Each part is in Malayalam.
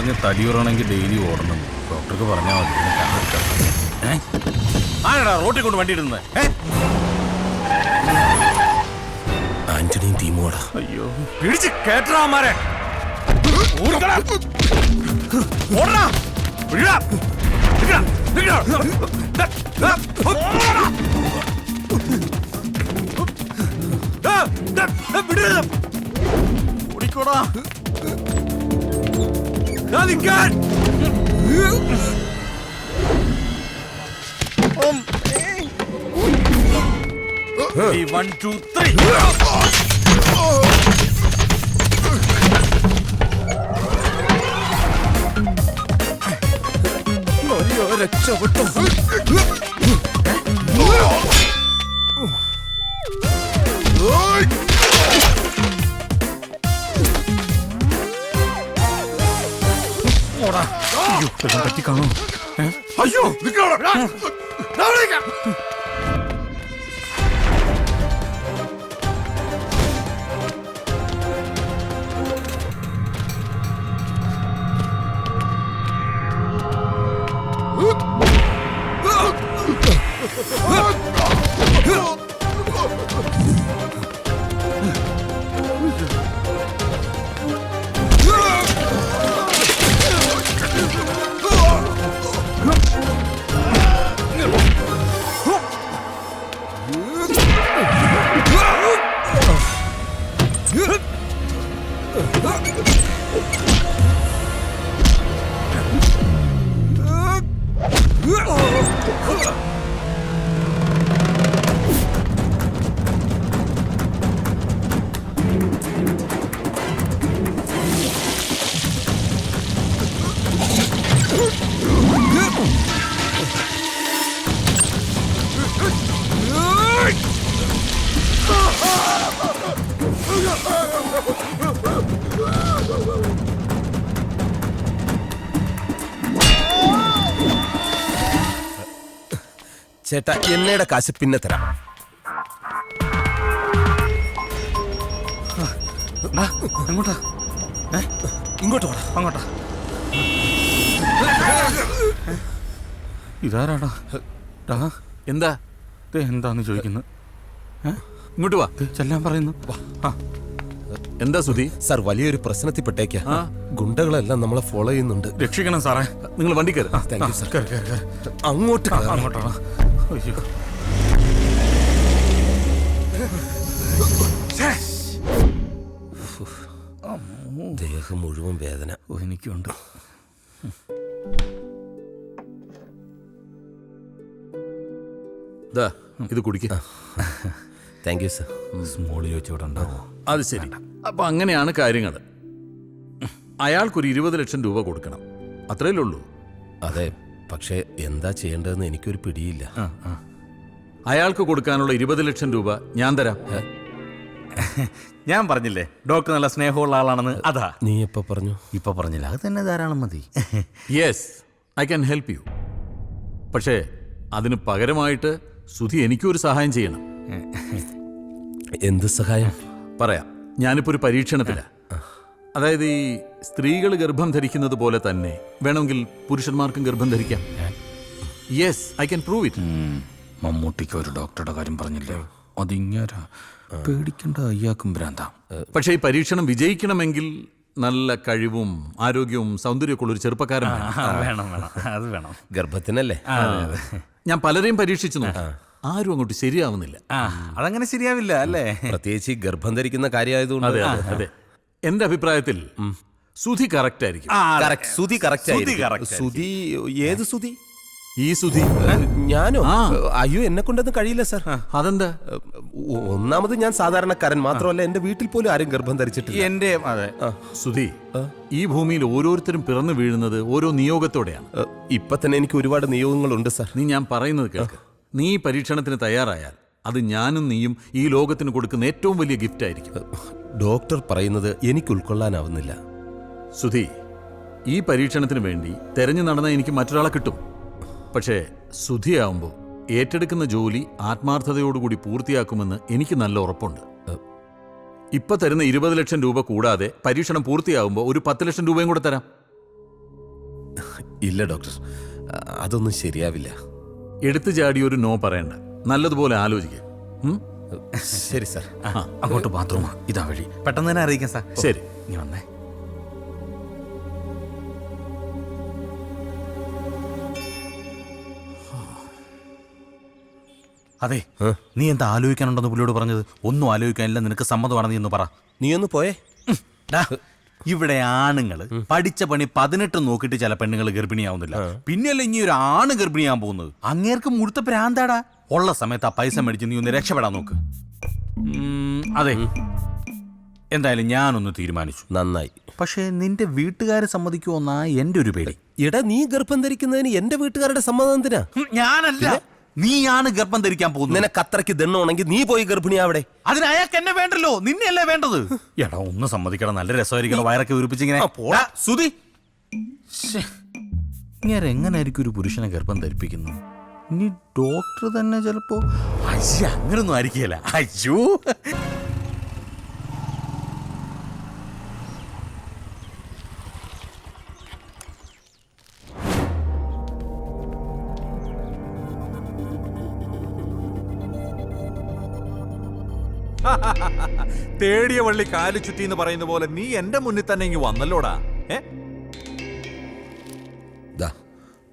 പറഞ്ഞ് തടിയുറണമെങ്കിൽ ഡെയിലി ഓടണം. ഡോക്ടർക്ക് പറഞ്ഞാൽ മതി. ആരാടാ റോട്ടിൽ കൊണ്ട് വണ്ടി ഇടുന്നത്? ആന്റണിയും ടീമോടാ. അയ്യോ പിടിച്ച് കേട്ടറാമാരെ. ഓടിക്കോടാ. One, two, three. രക്ഷപ്പെട്ടു. പറ്റി കാണോ? അയ്യോ ചേട്ടാ, എന്നയുടെ കാശ് പിന്നെ തരാം. എങ്ങോട്ടാ? ഇങ്ങോട്ട് പോടാ. അങ്ങോട്ടാ. ഇതാരാടാ? എന്താ എന്താന്ന് ചോദിക്കുന്നു? ഇങ്ങോട്ട് വാ. ചെല്ലാൻ പറയുന്നു. എന്താ സുധി? സാർ, വലിയൊരു പ്രശ്നത്തിൽ പെട്ടേക്കാ. ഗുണ്ടകളെല്ലാം നമ്മളെ ഫോളോ ചെയ്യുന്നുണ്ട്. രക്ഷിക്കണം സാറേ. നിങ്ങൾ വണ്ടി കയറി. Thank you sir. അങ്ങോട്ട് അങ്ങോട്ടാണ്. അയ്യോ ദേഹം മുഴുവൻ വേദന. എനിക്കുണ്ട്. ഇത് കുടിക്ക. Thank you sir. സ്മോളി വെച്ചോടെ ഉണ്ടാവോ? അത് ശരി. അപ്പൊ അങ്ങനെയാണ് കാര്യങ്ങൾ. അയാൾക്കൊരു 20 ലക്ഷം രൂപ കൊടുക്കണം, അത്രയല്ലേ ഉള്ളൂ? അതെ, പക്ഷേ എന്താ ചെയ്യേണ്ടതെന്ന് എനിക്കൊരു പിടിയില്ല. അയാൾക്ക് കൊടുക്കാനുള്ള 20 ലക്ഷം രൂപ ഞാൻ തരാം. ഞാൻ പറഞ്ഞില്ലേ ഡോക്ടർ നല്ല സ്നേഹമുള്ള ആളാണെന്ന്. അതാ. നീ എപ്പോ പറഞ്ഞു? ഇപ്പൊ പറഞ്ഞില്ല. അത് തന്നെ ധാരാളം മതി. Yes, I can help you. പക്ഷേ അതിന് പകരമായിട്ട് സുധി എനിക്കൊരു സഹായം ചെയ്യണം. എന്ത് സഹായം? പറയാം. ഞാനിപ്പോ ഒരു പരീക്ഷണത്തില. അതായത് ഈ സ്ത്രീകൾ ഗർഭം ധരിക്കുന്നത് പോലെ തന്നെ വേണമെങ്കിൽ പുരുഷന്മാർക്കും ഗർഭം ധരിക്കാം. Yes, I can prove it. മമ്മൂട്ടിക്ക് ഒരു ഡോക്ടറുടെ കാര്യം പറഞ്ഞില്ലേ? അതിങ്ങാരാ പേടിക്കേണ്ട. അയ്യാക്കും ഭ്രാന്താം. പക്ഷേ ഈ പരീക്ഷണം വിജയിക്കണമെങ്കിൽ നല്ല കഴിവും ആരോഗ്യവും സൗന്ദര്യമൊക്കെ ഉള്ളൊരു ചെറുപ്പക്കാരൻ വേണം. അത് വേണം. ഗർഭത്തിനല്ലേ? ഞാൻ പലരെയും പരീക്ഷിച്ചു നോക്കി, ആരും അങ്ങോട്ട് ശരിയാവുന്നില്ല. അതങ്ങനെ ശരിയാവില്ല അല്ലേ? പ്രത്യേകിച്ച് ഈ ഗർഭം ധരിക്കുന്ന കാര്യമായതുകൊണ്ട്. അതെ അതെ. എന്റെ അഭിപ്രായത്തിൽ സുധി കറക്റ്റ് ആയിരിക്കും. സുധി കറക്റ്റ്. സുധി ഏത് സുധി? ഈ സുധി. ഞാനോ? അയ്യോ, എന്നെ കൊണ്ടൊന്നും കഴിയില്ല സാർ. അതെന്താ? ഒന്നാമത് ഞാൻ സാധാരണക്കാരൻ മാത്രമല്ല, എന്റെ വീട്ടിൽ പോലും ആരും ഗർഭം ധരിച്ചിട്ടില്ല. എന്റെ സുധി, ഈ ഭൂമിയിൽ ഓരോരുത്തരും പിറന്നു വീഴുന്നത് ഓരോ നിയോഗത്തോടെയാണ്. ഇപ്പൊ തന്നെ എനിക്ക് ഒരുപാട് നിയോഗങ്ങളുണ്ട് സാർ. നീ ഞാൻ പറയുന്നത് കേൾക്ക്. നീ പരീക്ഷണത്തിന് തയ്യാറായാൽ അത് ഞാനും നീയും ഈ ലോകത്തിന് കൊടുക്കുന്ന ഏറ്റവും വലിയ ഗിഫ്റ്റ് ആയിരിക്കും. ഡോക്ടർ പറയുന്നത് എനിക്ക് ഉൾക്കൊള്ളാനാവുന്നില്ല. സുധി, ഈ പരീക്ഷണത്തിന് വേണ്ടി തെരഞ്ഞു നടന്ന എനിക്ക് മറ്റൊരാളെ കിട്ടും. പക്ഷേ സുധിയാവുമ്പോൾ ഏറ്റെടുക്കുന്ന ജോലി ആത്മാർത്ഥതയോടുകൂടി പൂർത്തിയാക്കുമെന്ന് എനിക്ക് നല്ല ഉറപ്പുണ്ട്. ഇപ്പൊ തരുന്ന 20 ലക്ഷം രൂപ കൂടാതെ പരീക്ഷണം പൂർത്തിയാകുമ്പോൾ ഒരു 10 ലക്ഷം രൂപയും കൂടെ തരാം. ഇല്ല ഡോക്ടർ, അതൊന്നും ശരിയാവില്ല. എടുത്തു ചാടി ഒരു നോ പറയണ്ട, നല്ലതുപോലെ ആലോചിക്കുക. ശരി സാർ. അങ്ങോട്ട് ബാത്റൂമാ, ഇതാ വഴി. പെട്ടെന്ന് തന്നെ അറിയിക്കാം സാർ. ശരി. നീ വന്നേ. അതെ, നീ എന്താ ആലോചിക്കാനുണ്ടെന്ന് പുള്ളിയോട് പറഞ്ഞത്? ഒന്നും ആലോചിക്കാനില്ല, നിനക്ക് സമ്മതമാണ്, നീ ഒന്ന് പറ. നീ ഒന്ന് പോയേ. ഇവിടെ ആണുങ്ങള് പഠിച്ച പണി 18 നോക്കിയിട്ട് ചില പെണ്ണുങ്ങൾ ഗർഭിണിയാവുന്നില്ല. പിന്നെയല്ല ഇനി ഒരു ആണ് ഗർഭിണിയാൻ പോകുന്നത്. അങ്ങേർക്ക് മുഴുത്ത പ്രാന്താടാ. ഉള്ള സമയത്ത് ആ പൈസ മേടിച്ച് നീ ഒന്ന് രക്ഷപ്പെടാൻ നോക്ക്. അതെ, എന്തായാലും ഞാനൊന്ന് തീരുമാനിച്ചു. നന്നായി. പക്ഷേ നിന്റെ വീട്ടുകാരെ സമ്മതിക്കുമോന്നാ എന്റെ ഒരു പേടി. എടാ, നീ ഗർഭം ധരിക്കുന്നതിന് എന്റെ വീട്ടുകാരുടെ സമ്മതം എന്തിനാ? ഞാനല്ല, നീയാണ് ഗർഭം ധരിക്കാൻ പോകുന്നത്. നിനക്ക് അത്രയ്ക്ക് ദണ്ണുണ്ടെങ്കിൽ നീ പോയി ഗർഭിണിയാവിടെ. അതിന് അയാൾക്ക് എന്നെ വേണ്ടല്ലോ, നിന്നെയല്ലേ വേണ്ടത്. എടാ ഒന്ന് സമ്മതിക്കണം, നല്ല രസമായിരിക്കണം. വയറൊക്കെ ഉരുപ്പിച്ചിങ്ങനെ. സുധി, ഞാൻ എങ്ങനെയായിരിക്കും ഒരു പുരുഷനെ ഗർഭം ധരിപ്പിക്കുന്നത്? ഇനി ഡോക്ടർ തന്നെ ചിലപ്പോ. അയ്യ, അങ്ങനൊന്നും ആയിരിക്കില്ല. അയ്യോ, തേടിയ വള്ളി കാലു ചുറ്റി എന്ന് പറയുന്ന പോലെ നീ എന്റെ മുന്നിൽ തന്നെ ഇങ്ങ് വന്നല്ലോടാ.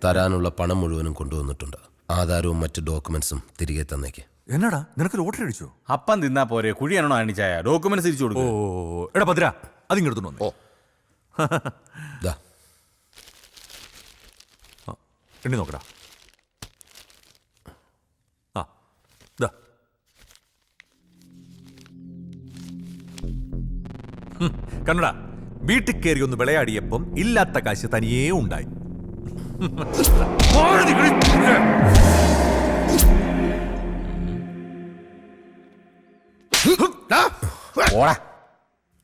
തരാനുള്ള പണം മുഴുവനും കൊണ്ടുവന്നിട്ടുണ്ട്. ആധാരവും മറ്റു ഡോക്യുമെന്റ്സും തിരികെ തന്നേക്ക്. എന്നടാ, നിനക്ക് ലോട്ടറി അടിച്ചോ? അപ്പം തിന്നാ പോരെ, കുഴിയാണോ അണിച്ചായ? ഡോക്യുമെന്റ്സ് തിരിച്ചു കൊടുക്കും. ഓ എടാ ഭദ്ര, അതിങ്ങെടുത്തു വന്നോ. എണ്ണി നോക്കടാ. കണ്ണടാ, വീട്ടിൽ കയറി ഒന്ന് വിളയാടിയപ്പം ഇല്ലാത്ത കാശ് തനിയേ ഉണ്ടായി.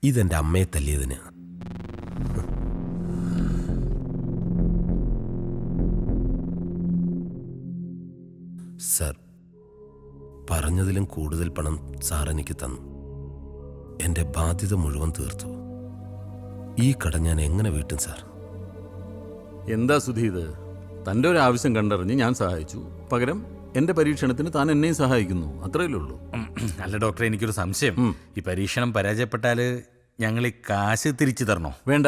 ഇതെന്റെ അമ്മയെ തല്ലിയതിന്. സർ, പറഞ്ഞതിലും കൂടുതൽ പണം സാർ എനിക്ക് തന്നു. എന്റെ ബാധ്യത മുഴുവൻ തീർത്തു. ഈ കട ഞാൻ എങ്ങനെ വീട്ടും സാർ? എന്താ സുധി ഇത്? തൻ്റെ ഒരു ആവശ്യം കണ്ടറിഞ്ഞ് ഞാൻ സഹായിച്ചു. പകരം എൻ്റെ പരീക്ഷണത്തിന് താൻ എന്നെയും സഹായിക്കുന്നു, അത്രയല്ലേ ഉള്ളൂ. അല്ല ഡോക്ടറെ, എനിക്കൊരു സംശയം. ഈ പരീക്ഷണം പരാജയപ്പെട്ടാൽ ഞങ്ങൾ ഈ കാശ് തിരിച്ചു തരണോ? വേണ്ട.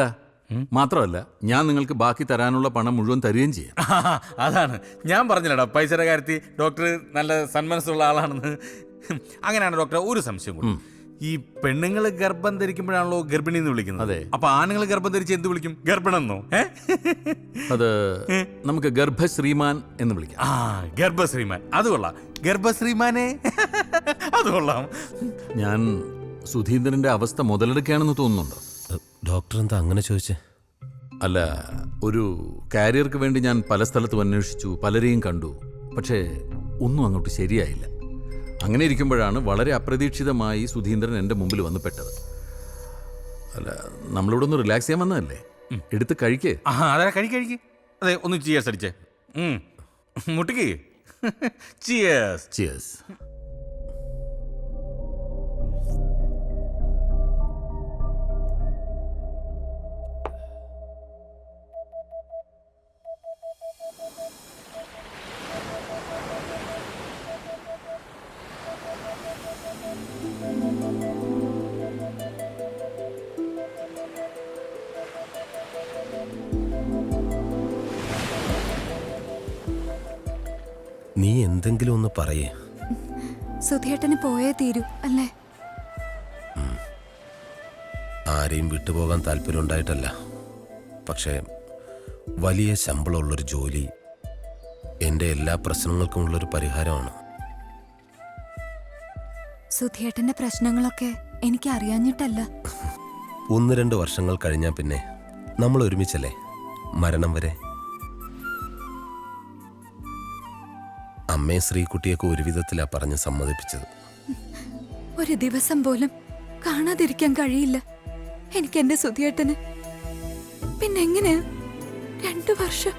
മാത്രമല്ല, ഞാൻ നിങ്ങൾക്ക് ബാക്കി തരാനുള്ള പണം മുഴുവൻ തരികയും ചെയ്യാം. അതാണ് ഞാൻ പറഞ്ഞില്ലടാ, പൈസയുടെ കാര്യത്തിൽ ഡോക്ടർ നല്ല സന്മനസ്സുള്ള ആളാണെന്ന്. അങ്ങനെയാണ് ഡോക്ടറെ, ഒരു സംശയം കൂടി. ഈ പെണ്ണുങ്ങൾ ഗർഭം ധരിക്കുമ്പോഴാണല്ലോ ഗർഭിണി എന്ന് വിളിക്കുന്നത്. അതെ. അപ്പൊ ആണുങ്ങൾ ഗർഭം ധരിച്ച് എന്ത് വിളിക്കും? ഗർഭിണെന്നോ? അത് നമുക്ക് ഗർഭശ്രീമാൻ എന്ന് വിളിക്കാം. ആ, ഗർഭശ്രീമാൻ, അത് കൊള്ളാം. ഗർഭശ്രീമാനെ, അത് കൊള്ളാം. ഞാൻ സുധീന്ദ്രന്റെ അവസ്ഥ മുതലെടുക്കുകയാണെന്ന് തോന്നുന്നുണ്ടോ? ഡോക്ടർ എന്താ അങ്ങനെ ചോദിച്ചേ? അല്ല, ഒരു കാരിയർക്ക് വേണ്ടി ഞാൻ പല സ്ഥലത്തും അന്വേഷിച്ചു, പലരെയും കണ്ടു. പക്ഷേ ഒന്നും അങ്ങോട്ട് ശരിയായില്ല. അങ്ങനെ ഇരിക്കുമ്പോഴാണ് വളരെ അപ്രതീക്ഷിതമായി സുധീന്ദ്രൻ എൻ്റെ മുമ്പിൽ വന്ന് പെട്ടത്. അല്ല, നമ്മളിവിടെ ഒന്ന് റിലാക്സ് ചെയ്യാൻ വന്നതല്ലേ, എടുത്ത് കഴിക്കേ. അതെ, കഴിക്ക്. അതെ, ഒന്ന് ചിയേഴ്സ് അടിച്ചേ. മുട്ടിക്ക്. ചിയേഴ്സ്. ചിയേഴ്സ്. നീ എന്തെങ്കിലും ഒന്ന് പറയേ. സുധിയേട്ടന് പോയേ തീരൂ അല്ലേ? ആരെയും വിട്ടുപോകാൻ താല്പര്യം ഉണ്ടായിട്ടല്ല. പക്ഷേ വലിയ ശമ്പളമുള്ളൊരു ജോലി എൻ്റെ എല്ലാ പ്രശ്നങ്ങൾക്കുമുള്ളൊരു പരിഹാരമാണ്. സുധിയേട്ടന്റെ പ്രശ്നങ്ങളൊക്കെ എനിക്ക് അറിയാഞ്ഞിട്ടല്ല. 1-2 വർഷങ്ങൾ കഴിഞ്ഞാൽ പിന്നെ നമ്മൾ ഒരുമിച്ചല്ലേ, മരണം വരെ. അമ്മയെ ശ്രീകുട്ടിയൊക്കെ ഒരു വിധത്തിലാ പറഞ്ഞ് സമ്മതിപ്പിച്ചത്. ഒരു ദിവസം പോലും കാണാതിരിക്കാൻ കഴിയില്ല എനിക്ക് എന്റെ സുധിയേട്ടന്. പിന്നെങ്ങനെയാ 2 വർഷം?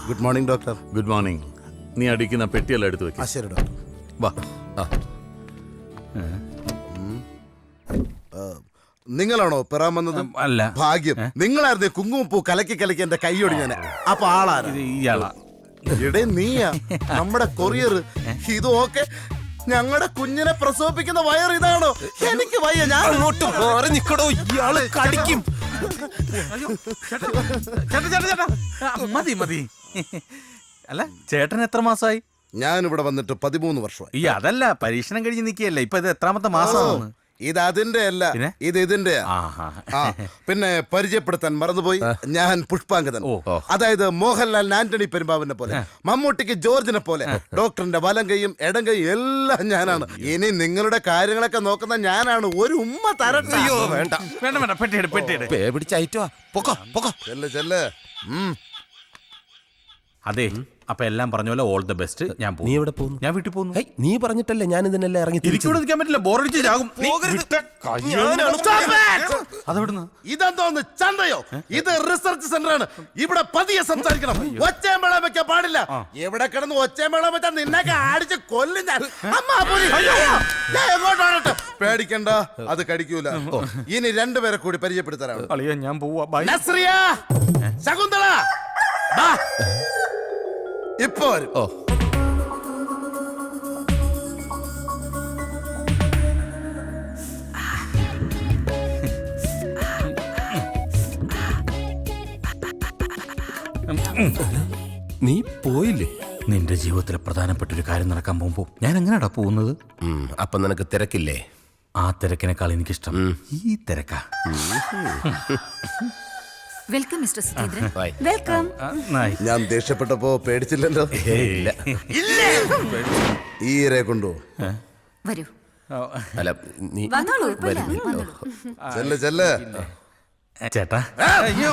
Good morning doctor. Good morning. നീ അടിക്കുന്ന പെട്ടിയെല്ലാം എടുത്തു വെക്കാം. ശരി ഡോക്ടർ. വാ. നിങ്ങളാണോ പെറാൻ വന്നത്? അല്ല, ഭാഗ്യം. നിങ്ങളായിരുന്നു കുങ്കുമപ്പൂ കലക്കി കലക്കി എന്റെ കൈയോട് ഞാൻ. അപ്പൊ ആളാരാ? ഇത് ഇയാളാ. ഇടേ നീയാ നമ്മുടെ കൊറിയർ. ഇതൊക്കെ ഞങ്ങളുടെ കുഞ്ഞിനെ പ്രസവിപ്പിക്കുന്ന വയർ ഇതാണോ? എനിക്ക് വയ്യ, ഞാൻ അങ്ങോട്ട് മാറി നിക്കടോ, ഇയാള് കടിക്കും. ചേട്ടാ, മതി മതി. അല്ല, ചേട്ടൻ എത്ര മാസമായി? ഞാൻ ഇവിടെ വന്നിട്ട് 13 വർഷമായി. ഈ അതല്ല, പരീക്ഷണം കഴിഞ്ഞ് നിൽക്കുകയല്ലേ. ഇപ്പൊ ഇത് എത്രാമത്തെ മാസമാണ്? ഇത് അതിന്റെ അല്ല, പിന്നെ? ഇത് ഇതിന്റെ. പിന്നെ പരിചയപ്പെടുത്താൻ മറന്നുപോയി, ഞാൻ പുഷ്പാങ്കദൻ. അതായത് മോഹൻലാൽ ആന്റണി പെരുമ്പാവിനെ പോലെ, മമ്മൂട്ടിക്ക് ജോർജിനെ പോലെ, ഡോക്ടറിന്റെ വലം കൈയും ഇടം കൈയും എല്ലാം ഞാനാണ്. ഇനി നിങ്ങളുടെ കാര്യങ്ങളൊക്കെ നോക്കുന്ന ഞാനാണ്. ഒരു ഉമ്മ തരട്ടെ? വേണ്ട വേണ്ട വേണ്ട, പെട്ടിയെടു പെട്ടിയെടു. പേ പിടിച്ചയറ്റുവാ. പൊക്കോ പൊക്കോ. ചെല്ല്. അതെ, അപ്പൊ എല്ലാം പറഞ്ഞ പോലെ ഓൾ ദ ബെസ്റ്റ്. ഞാൻ നീ എവിടെ പോകുന്നു? ഞാൻ വീട്ടിൽ പോകുന്നു. ഹേയ്, നീ പറഞ്ഞിട്ടല്ലേ ഞാൻ ഇതിനെല്ലാം ഇറങ്ങി എനിക്കിവിടെ നിൽക്കാൻ പറ്റില്ല, ബോറടിച്ച് ചാകും. അതെവിടുന്ന്? ഇതെന്തോന്ന് ചന്തയോ? ഇത് റിസർച്ച് സെന്റർ ആണ്. ഇവിടെ പതിയെ സംസാരിക്കണം, ഒച്ചേമ്പേളം വെക്കാൻ പാടില്ല. എവിടെ കിടന്ന് ഒച്ചേമ്പേളം വെച്ചാൽ നിന്നൊക്കെ അടിച്ച് കൊല്ലും ഞാൻ. ഞാൻ എങ്ങോട്ടാണ്? പേടിക്കണ്ട, അത് കടിക്കൂല. ഇനി രണ്ടുപേരെ കൂടി പരിചയപ്പെടുത്തരാണ്. അളിയ, ഞാൻ പോവാ. ബൈ. നസ്രിയ, ശകുന്തള, ബാ. ഇപ്പൊ വരും. നീ പോയില്ലേ? നിന്റെ ജീവിതത്തിലെ പ്രധാനപ്പെട്ട ഒരു കാര്യം നടക്കാൻ പോകുമ്പോ ഞാൻ എങ്ങനെയാടാ പോകുന്നത്? അപ്പൊ നിനക്ക് തിരക്കില്ലേ? ആ തിരക്കിനേക്കാൾ എനിക്കിഷ്ടം ഈ തിരക്കാ. Welcome mister Sudheendran. Bye. Welcome. ഞാൻ ദേഷ്യപ്പെട്ടപ്പോ പേടിച്ചില്ലല്ലോ. ഈ ഇരയെ കൊണ്ടു വരൂ. അല്ല, നീ വന്നോളൂ. ചെല്ല് ചെല്ല്. ചേട്ടാ, അയ്യോ.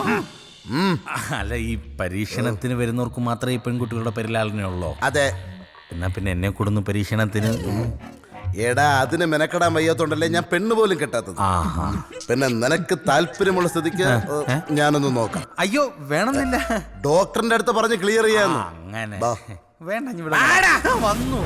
അല്ല, ഈ പരീക്ഷണത്തിന് വരുന്നവർക്ക് മാത്രമേ ഈ പെൺകുട്ടികളുടെ പരിലാളനയുള്ളൂ. അതെ. എന്നാ പിന്നെ എന്നെ കൊടുന്നു പരീക്ഷണത്തിന്. എടാ, അതിന് മെനക്കെടാൻ വയ്യാത്തോണ്ടല്ലേ ഞാൻ പെണ്ണ് പോലും കെട്ടാത്തത്. പിന്നെ നിനക്ക് താല്പര്യമുള്ള സ്ഥിതിക്ക് ഞാനൊന്ന് നോക്കാം. അയ്യോ, വേണമെന്നില്ല. ഡോക്ടറിന്റെ അടുത്ത് പറഞ്ഞ് ക്ലിയർ ചെയ്യാന്ന്. അങ്ങനെ ബാ. വേണ്ട, ഇവിടെ വന്നു.